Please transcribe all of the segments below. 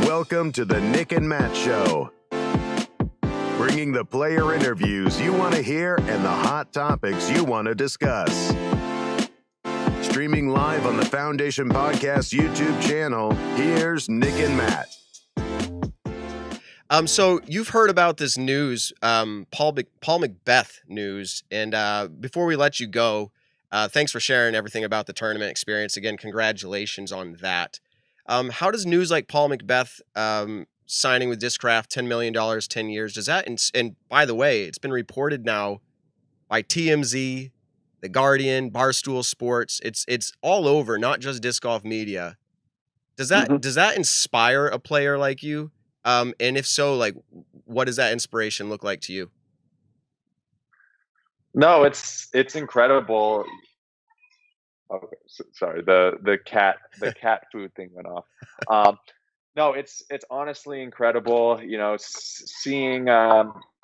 Welcome to the Nick and Matt Show. Bringing the player interviews you want to hear and the hot topics you want to discuss. Streaming live on the Foundation Podcast YouTube channel, here's Nick and Matt. So you've heard about this news, Paul McBeth news, and before we let you go, thanks for sharing everything about the tournament experience. Again, congratulations on that. How does news like Paul McBeth signing with Discraft, $10 million, 10 years, does that, and by the way, it's been reported now by TMZ, The Guardian, Barstool Sports, it's all over, not just disc golf media. Does that inspire a player like you? And if so, like, what does that inspiration look like to you? No, it's incredible. Okay, sorry, the cat food thing went off. No, it's honestly incredible. You know, seeing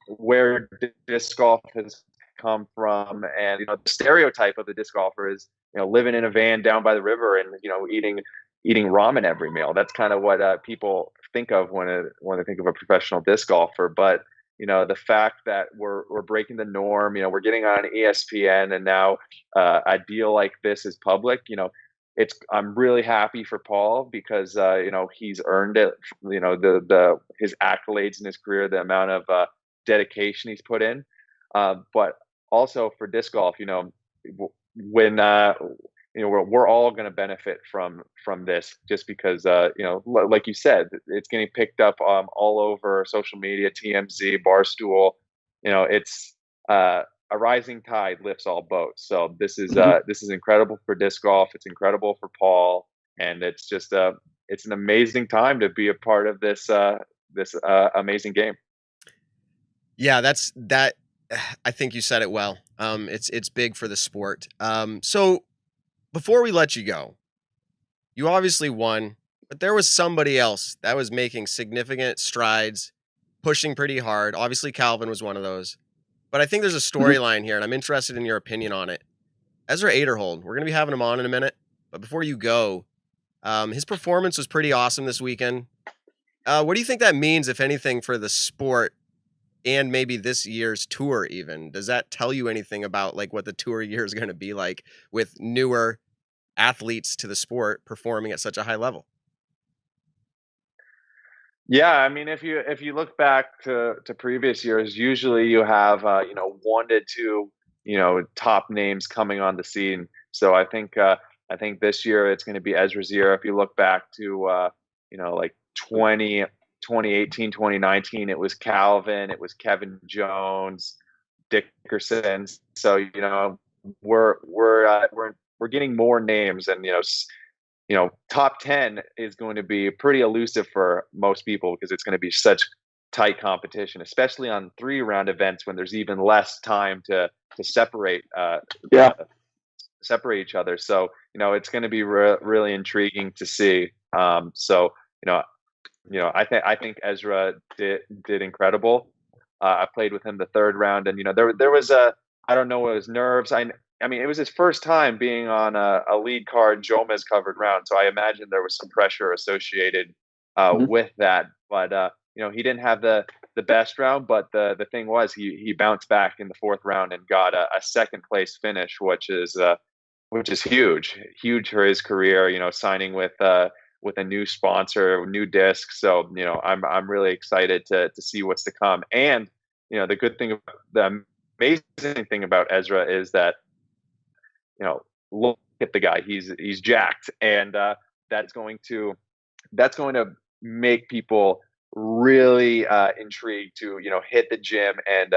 where disc golf has come from, and you know, the stereotype of the disc golfer is, you know, living in a van down by the river and, you know, eating ramen every meal. That's kind of what people think of when they think of a professional disc golfer. But you know, the fact that we're breaking the norm, you know, we're getting on ESPN, and now a deal like this is public. You know, I'm really happy for Paul because you know, he's earned it. You know, his accolades in his career, the amount of dedication he's put in, but also for disc golf. You know, when you know, we're all going to benefit from this, just because you know, like you said, it's getting picked up all over social media, TMZ, Barstool. You know, it's a rising tide lifts all boats. So this is incredible for disc golf. It's incredible for Paul, and it's just it's an amazing time to be a part of this amazing game. Yeah, that. I think you said it well. It's big for the sport. So before we let you go, you obviously won, but there was somebody else that was making significant strides, pushing pretty hard. Obviously, Calvin was one of those. But I think there's a storyline here, and I'm interested in your opinion on it. Ezra Aderhold, we're going to be having him on in a minute. But before you go, his performance was pretty awesome this weekend. What do you think that means, if anything, for the sport and maybe this year's tour even? Does that tell you anything about like what the tour year is going to be like with newer athletes to the sport performing at such a high level? Yeah, I mean, if you look back to previous years, usually you have you know, 1 to 2, you know, top names coming on the scene. So I think this year it's going to be Ezra's year. If you look back to you know, like 2018, 2019, it was Calvin, it was Kevin Jones, Dickerson. So you know, we're getting more names, and you know, top 10 is going to be pretty elusive for most people because it's going to be such tight competition, especially on 3-round events when there's even less time to separate separate each other. So you know, it's going to be really intriguing to see. So you know, I think Ezra did incredible. I played with him the 3rd round, and you know, there was I don't know, it was nerves. I mean, it was his first time being on a lead card Jomez covered round, so I imagine there was some pressure associated with that. But you know, he didn't have the best round, but the thing was, he bounced back in the 4th round and got a 2nd place finish, which is huge for his career. You know, signing with a new sponsor, new disc. So, you know, I'm really excited to see what's to come. And, you know, the amazing thing about Ezra is that, you know, look at the guy, he's jacked. And that's going to make people really intrigued to, you know, hit the gym and,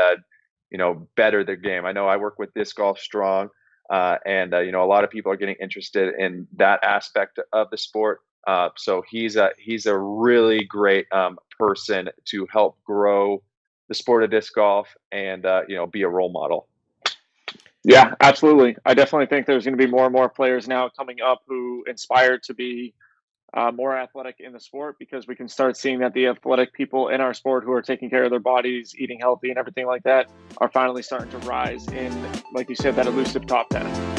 you know, better their game. I know I work with Disc Golf Strong, and, you know, a lot of people are getting interested in that aspect of the sport. So he's a really great person to help grow the sport of disc golf and you know, be a role model. Yeah, absolutely. I definitely think there's going to be more and more players now coming up who inspire to be more athletic in the sport, because we can start seeing that the athletic people in our sport who are taking care of their bodies, eating healthy and everything like that, are finally starting to rise in, like you said, that elusive top 10.